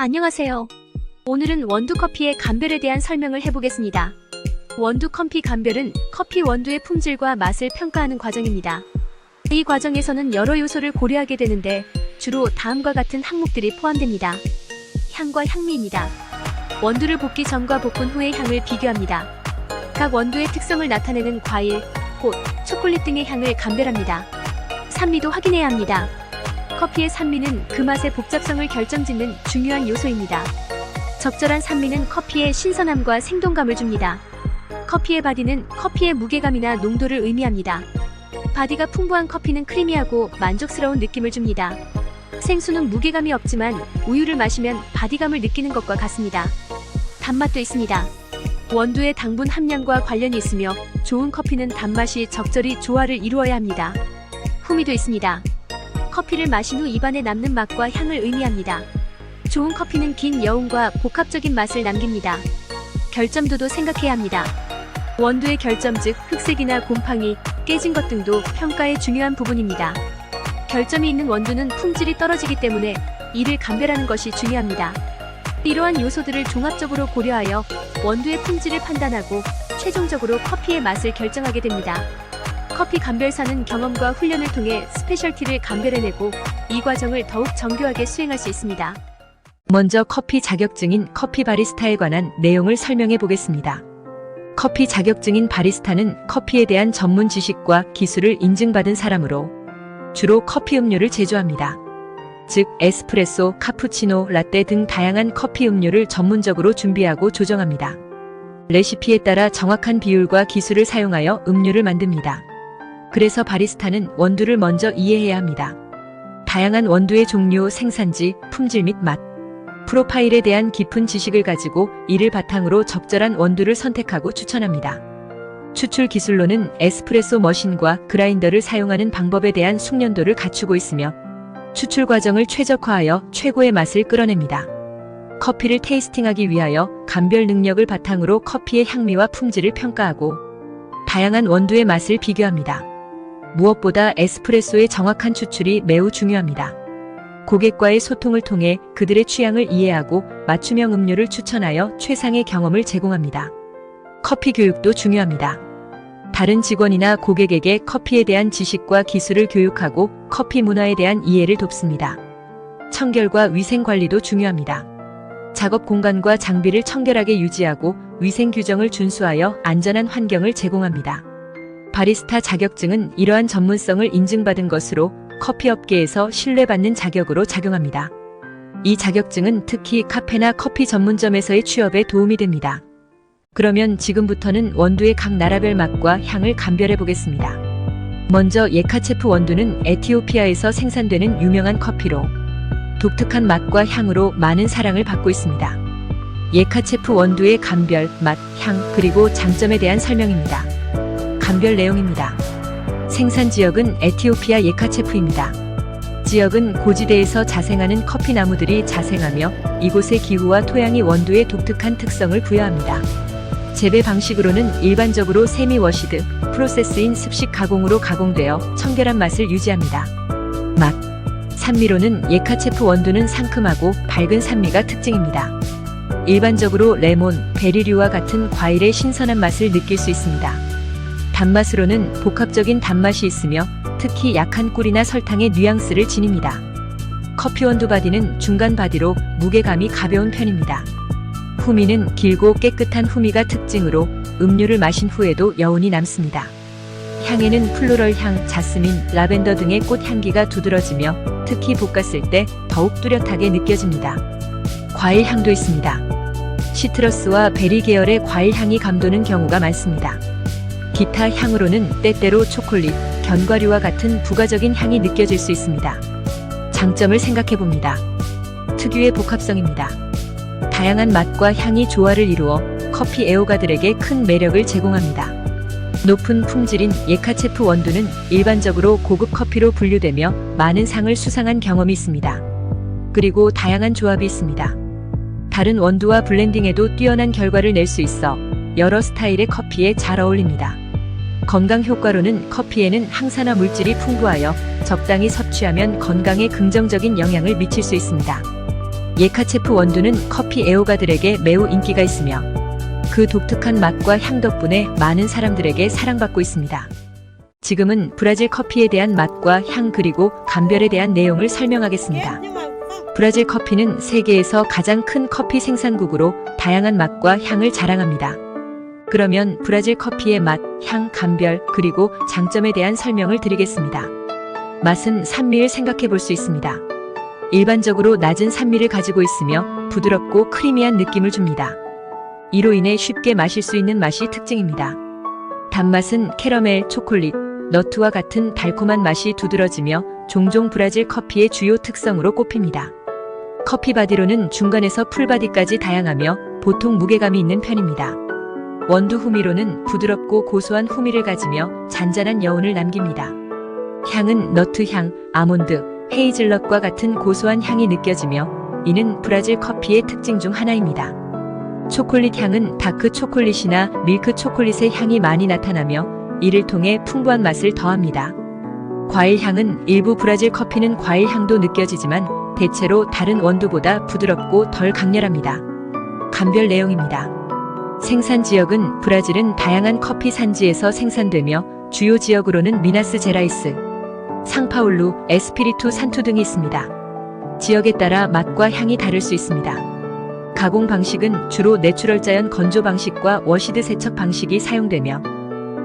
안녕하세요. 오늘은 원두 커피의 감별에 대한 설명을 해보겠습니다. 원두 커피 감별은 커피 원두의 품질과 맛을 평가하는 과정입니다. 이 과정에서는 여러 요소를 고려하게 되는데 주로 다음과 같은 항목들이 포함됩니다. 향과 향미입니다. 원두를 볶기 전과 볶은 후의 향을 비교합니다. 각 원두의 특성을 나타내는 과일, 꽃, 초콜릿 등의 향을 감별합니다. 산미도 확인해야 합니다. 커피의 산미는 그 맛의 복잡성을 결정짓는 중요한 요소입니다. 적절한 산미는 커피의 신선함과 생동감을 줍니다. 커피의 바디는 커피의 무게감이나 농도를 의미합니다. 바디가 풍부한 커피는 크리미하고 만족스러운 느낌을 줍니다. 생수는 무게감이 없지만 우유를 마시면 바디감을 느끼는 것과 같습니다. 단맛도 있습니다. 원두의 당분 함량과 관련이 있으며 좋은 커피는 단맛이 적절히 조화를 이루어야 합니다. 후미도 있습니다. 커피를 마신 후 입안에 남는 맛과 향을 의미합니다. 좋은 커피는 긴 여운과 복합적인 맛을 남깁니다. 결점도도 생각해야 합니다. 원두의 결점 즉 흑색이나 곰팡이, 깨진 것 등도 평가의 중요한 부분입니다. 결점이 있는 원두는 품질이 떨어지기 때문에 이를 감별하는 것이 중요합니다. 이러한 요소들을 종합적으로 고려하여 원두의 품질을 판단하고 최종적으로 커피의 맛을 결정하게 됩니다. 커피 감별사는 경험과 훈련을 통해 스페셜티를 감별해내고 이 과정을 더욱 정교하게 수행할 수 있습니다. 먼저 커피 자격증인 커피 바리스타에 관한 내용을 설명해 보겠습니다. 커피 자격증인 바리스타는 커피에 대한 전문 지식과 기술을 인증받은 사람으로 주로 커피 음료를 제조합니다. 즉 에스프레소, 카푸치노, 라떼 등 다양한 커피 음료를 전문적으로 준비하고 조정합니다. 레시피에 따라 정확한 비율과 기술을 사용하여 음료를 만듭니다. 그래서 바리스타는 원두를 먼저 이해해야 합니다. 다양한 원두의 종류, 생산지, 품질 및 맛, 프로파일에 대한 깊은 지식을 가지고 이를 바탕으로 적절한 원두를 선택하고 추천합니다. 추출 기술로는 에스프레소 머신과 그라인더를 사용하는 방법에 대한 숙련도를 갖추고 있으며 추출 과정을 최적화하여 최고의 맛을 끌어냅니다. 커피를 테이스팅하기 위하여 감별 능력을 바탕으로 커피의 향미와 품질을 평가하고 다양한 원두의 맛을 비교합니다. 무엇보다 에스프레소의 정확한 추출이 매우 중요합니다. 고객과의 소통을 통해 그들의 취향을 이해하고 맞춤형 음료를 추천하여 최상의 경험을 제공합니다. 커피 교육도 중요합니다. 다른 직원이나 고객에게 커피에 대한 지식과 기술을 교육하고 커피 문화에 대한 이해를 돕습니다. 청결과 위생 관리도 중요합니다. 작업 공간과 장비를 청결하게 유지하고 위생 규정을 준수하여 안전한 환경을 제공합니다. 바리스타 자격증은 이러한 전문성을 인증받은 것으로 커피업계에서 신뢰받는 자격으로 작용합니다. 이 자격증은 특히 카페나 커피 전문점에서의 취업에 도움이 됩니다. 그러면 지금부터는 원두의 각 나라별 맛과 향을 감별해 보겠습니다. 먼저 예카체프 원두는 에티오피아에서 생산되는 유명한 커피로 독특한 맛과 향으로 많은 사랑을 받고 있습니다. 예카체프 원두의 감별, 맛, 향, 그리고 장점에 대한 설명입니다. 감별 내용입니다. 생산 지역은 에티오피아 예카체프입니다. 지역은 고지대에서 자생하는 커피 나무들이 자생하며 이곳의 기후와 토양이 원두에 독특한 특성을 부여합니다. 재배 방식으로는 일반적으로 세미 워시드, 프로세스인 습식 가공으로 가공되어 청결한 맛을 유지합니다. 맛, 산미로는 예카체프 원두는 상큼하고 밝은 산미가 특징입니다. 일반적으로 레몬, 베리류와 같은 과일의 신선한 맛을 느낄 수 있습니다. 단맛으로는 복합적인 단맛이 있으며 특히 약한 꿀이나 설탕의 뉘앙스를 지닙니다. 커피 원두 바디는 중간 바디로 무게감이 가벼운 편입니다. 후미는 길고 깨끗한 후미가 특징으로 음료를 마신 후에도 여운이 남습니다. 향에는 플로럴 향, 자스민, 라벤더 등의 꽃 향기가 두드러지며 특히 볶았을 때 더욱 뚜렷하게 느껴집니다. 과일 향도 있습니다. 시트러스와 베리 계열의 과일 향이 감도는 경우가 많습니다. 기타 향으로는 때때로 초콜릿, 견과류와 같은 부가적인 향이 느껴질 수 있습니다. 장점을 생각해봅니다. 특유의 복합성입니다. 다양한 맛과 향이 조화를 이루어 커피 애호가들에게 큰 매력을 제공합니다. 높은 품질인 예카체프 원두는 일반적으로 고급 커피로 분류되며 많은 상을 수상한 경험이 있습니다. 그리고 다양한 조합이 있습니다. 다른 원두와 블렌딩에도 뛰어난 결과를 낼 수 있어 여러 스타일의 커피에 잘 어울립니다. 건강 효과로는 커피에는 항산화 물질이 풍부하여 적당히 섭취하면 건강에 긍정적인 영향을 미칠 수 있습니다. 예카체프 원두는 커피 애호가들에게 매우 인기가 있으며 그 독특한 맛과 향 덕분에 많은 사람들에게 사랑받고 있습니다. 지금은 브라질 커피에 대한 맛과 향 그리고 감별에 대한 내용을 설명하겠습니다. 브라질 커피는 세계에서 가장 큰 커피 생산국으로 다양한 맛과 향을 자랑합니다. 그러면 브라질 커피의 맛, 향, 감별, 그리고 장점에 대한 설명을 드리겠습니다. 맛은 산미를 생각해 볼 수 있습니다. 일반적으로 낮은 산미를 가지고 있으며 부드럽고 크리미한 느낌을 줍니다. 이로 인해 쉽게 마실 수 있는 맛이 특징입니다. 단맛은 캐러멜, 초콜릿, 너트와 같은 달콤한 맛이 두드러지며 종종 브라질 커피의 주요 특성으로 꼽힙니다. 커피 바디로는 중간에서 풀바디까지 다양하며 보통 무게감이 있는 편입니다. 원두 후미로는 부드럽고 고소한 후미를 가지며 잔잔한 여운을 남깁니다. 향은 너트향, 아몬드, 헤이즐넛과 같은 고소한 향이 느껴지며 이는 브라질 커피의 특징 중 하나입니다. 초콜릿 향은 다크 초콜릿이나 밀크 초콜릿의 향이 많이 나타나며 이를 통해 풍부한 맛을 더합니다. 과일 향은 일부 브라질 커피는 과일 향도 느껴지지만 대체로 다른 원두보다 부드럽고 덜 강렬합니다. 감별 내용입니다. 생산 지역은 브라질은 다양한 커피 산지에서 생산되며 주요 지역으로는 미나스 제라이스, 상파울루, 에스피리투 산투 등이 있습니다. 지역에 따라 맛과 향이 다를 수 있습니다. 가공 방식은 주로 내추럴 자연 건조 방식과 워시드 세척 방식이 사용되며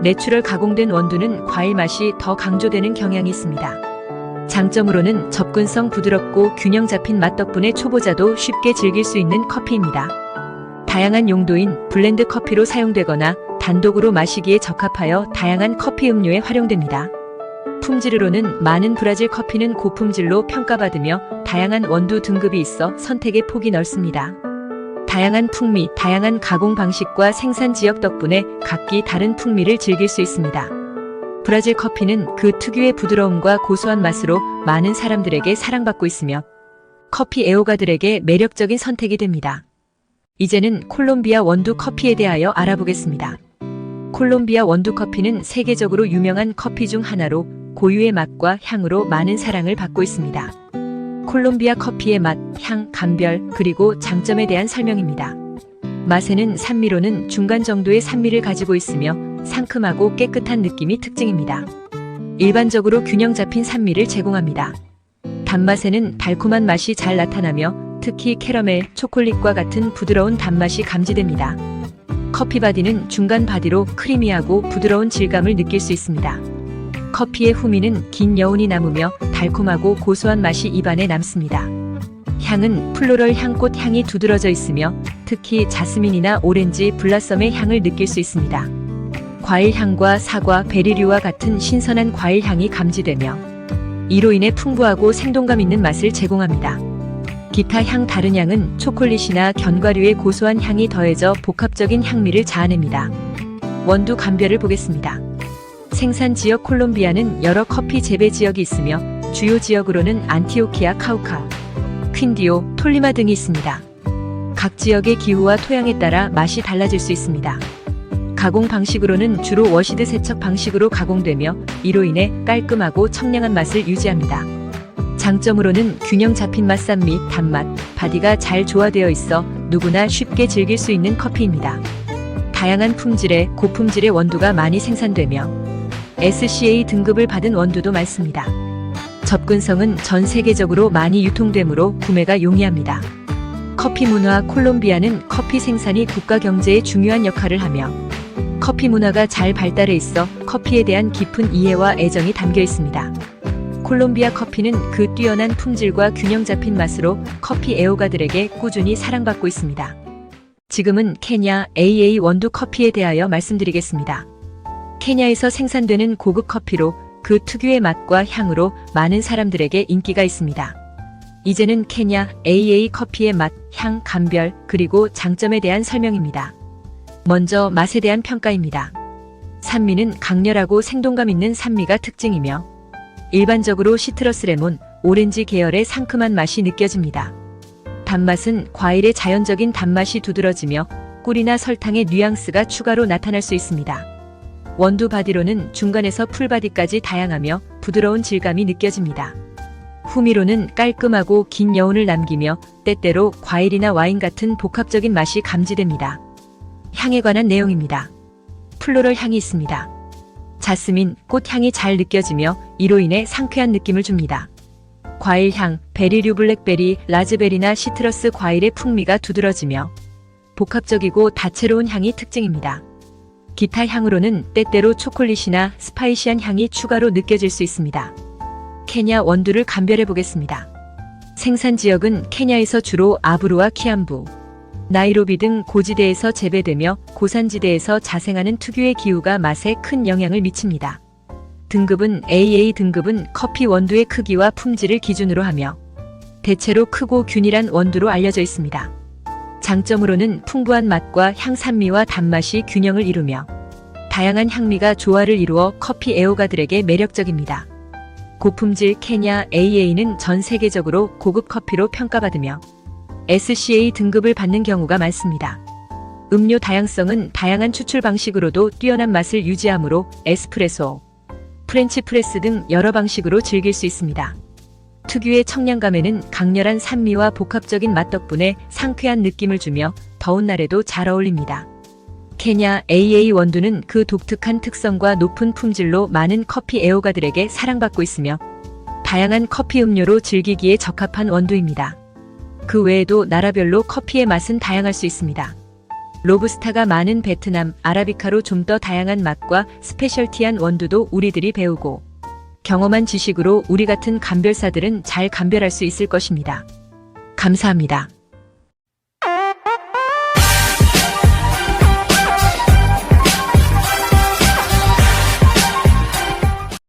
내추럴 가공된 원두는 과일 맛이 더 강조되는 경향이 있습니다. 장점으로는 접근성 부드럽고 균형 잡힌 맛 덕분에 초보자도 쉽게 즐길 수 있는 커피입니다. 다양한 용도인 블렌드 커피로 사용되거나 단독으로 마시기에 적합하여 다양한 커피 음료에 활용됩니다. 품질으로는 많은 브라질 커피는 고품질로 평가받으며 다양한 원두 등급이 있어 선택의 폭이 넓습니다. 다양한 풍미, 다양한 가공 방식과 생산 지역 덕분에 각기 다른 풍미를 즐길 수 있습니다. 브라질 커피는 그 특유의 부드러움과 고소한 맛으로 많은 사람들에게 사랑받고 있으며 커피 애호가들에게 매력적인 선택이 됩니다. 이제는 콜롬비아 원두 커피에 대하여 알아보겠습니다. 콜롬비아 원두 커피는 세계적으로 유명한 커피 중 하나로 고유의 맛과 향으로 많은 사랑을 받고 있습니다. 콜롬비아 커피의 맛, 향, 감별, 그리고 장점에 대한 설명입니다. 맛에는 산미로는 중간 정도의 산미를 가지고 있으며 상큼하고 깨끗한 느낌이 특징입니다. 일반적으로 균형 잡힌 산미를 제공합니다. 단맛에는 달콤한 맛이 잘 나타나며 특히 캐러멜, 초콜릿과 같은 부드러운 단맛이 감지됩니다. 커피 바디는 중간 바디로 크리미하고 부드러운 질감을 느낄 수 있습니다. 커피의 후미는 긴 여운이 남으며 달콤하고 고소한 맛이 입안에 남습니다. 향은 플로럴 향꽃 향이 두드러져 있으며 특히 자스민이나 오렌지, 블라썸의 향을 느낄 수 있습니다. 과일 향과 사과, 베리류와 같은 신선한 과일 향이 감지되며 이로 인해 풍부하고 생동감 있는 맛을 제공합니다. 기타 향 다른 향은 초콜릿이나 견과류의 고소한 향이 더해져 복합적인 향미를 자아냅니다. 원두 감별을 보겠습니다. 생산 지역 콜롬비아는 여러 커피 재배 지역이 있으며 주요 지역으로는 안티오키아, 카우카, 퀸디오, 톨리마 등이 있습니다. 각 지역의 기후와 토양에 따라 맛이 달라질 수 있습니다. 가공 방식으로는 주로 워시드 세척 방식으로 가공되며 이로 인해 깔끔하고 청량한 맛을 유지합니다. 장점으로는 균형 잡힌 맛, 산미, 단맛, 바디가 잘 조화되어 있어 누구나 쉽게 즐길 수 있는 커피입니다. 다양한 품질의 고품질의 원두가 많이 생산되며 SCA 등급을 받은 원두도 많습니다. 접근성은 전 세계적으로 많이 유통되므로 구매가 용이합니다. 커피 문화 콜롬비아는 커피 생산이 국가 경제에 중요한 역할을 하며 커피 문화가 잘 발달해 있어 커피에 대한 깊은 이해와 애정이 담겨 있습니다. 콜롬비아 커피는 그 뛰어난 품질과 균형 잡힌 맛으로 커피 애호가들에게 꾸준히 사랑받고 있습니다. 지금은 케냐 AA 원두 커피에 대하여 말씀드리겠습니다. 케냐에서 생산되는 고급 커피로 그 특유의 맛과 향으로 많은 사람들에게 인기가 있습니다. 이제는 케냐 AA 커피의 맛, 향, 감별, 그리고 장점에 대한 설명입니다. 먼저 맛에 대한 평가입니다. 산미는 강렬하고 생동감 있는 산미가 특징이며 일반적으로 시트러스 레몬, 오렌지 계열의 상큼한 맛이 느껴집니다. 단맛은 과일의 자연적인 단맛이 두드러지며 꿀이나 설탕의 뉘앙스가 추가로 나타날 수 있습니다. 원두 바디로는 중간에서 풀바디까지 다양하며 부드러운 질감이 느껴집니다. 후미로는 깔끔하고 긴 여운을 남기며 때때로 과일이나 와인 같은 복합적인 맛이 감지됩니다. 향에 관한 내용입니다. 플로럴 향이 있습니다. 자스민, 꽃향이 잘 느껴지며 이로 인해 상쾌한 느낌을 줍니다. 과일향, 베리류 블랙베리, 라즈베리나 시트러스 과일의 풍미가 두드러지며 복합적이고 다채로운 향이 특징입니다. 기타 향으로는 때때로 초콜릿이나 스파이시한 향이 추가로 느껴질 수 있습니다. 케냐 원두를 감별해 보겠습니다. 생산 지역은 케냐에서 주로 아부루와 키암부, 나이로비 등 고지대에서 재배되며 고산지대에서 자생하는 특유의 기후가 맛에 큰 영향을 미칩니다. 등급은 AA 등급은 커피 원두의 크기와 품질을 기준으로 하며 대체로 크고 균일한 원두로 알려져 있습니다. 장점으로는 풍부한 맛과 향산미와 단맛이 균형을 이루며 다양한 향미가 조화를 이루어 커피 애호가들에게 매력적입니다. 고품질 케냐 AA는 전 세계적으로 고급 커피로 평가받으며 SCA 등급을 받는 경우가 많습니다. 음료 다양성은 다양한 추출 방식으로도 뛰어난 맛을 유지하므로 에스프레소, 프렌치 프레스 등 여러 방식으로 즐길 수 있습니다. 특유의 청량감에는 강렬한 산미와 복합적인 맛 덕분에 상쾌한 느낌을 주며 더운 날에도 잘 어울립니다. 케냐 AA 원두는 그 독특한 특성과 높은 품질로 많은 커피 애호가들에게 사랑받고 있으며 다양한 커피 음료로 즐기기에 적합한 원두입니다. 그 외에도 나라별로 커피의 맛은 다양할 수 있습니다. 로부스타가 많은 베트남, 아라비카로 좀 더 다양한 맛과 스페셜티한 원두도 우리들이 배우고 경험한 지식으로 우리 같은 감별사들은 잘 감별할 수 있을 것입니다. 감사합니다.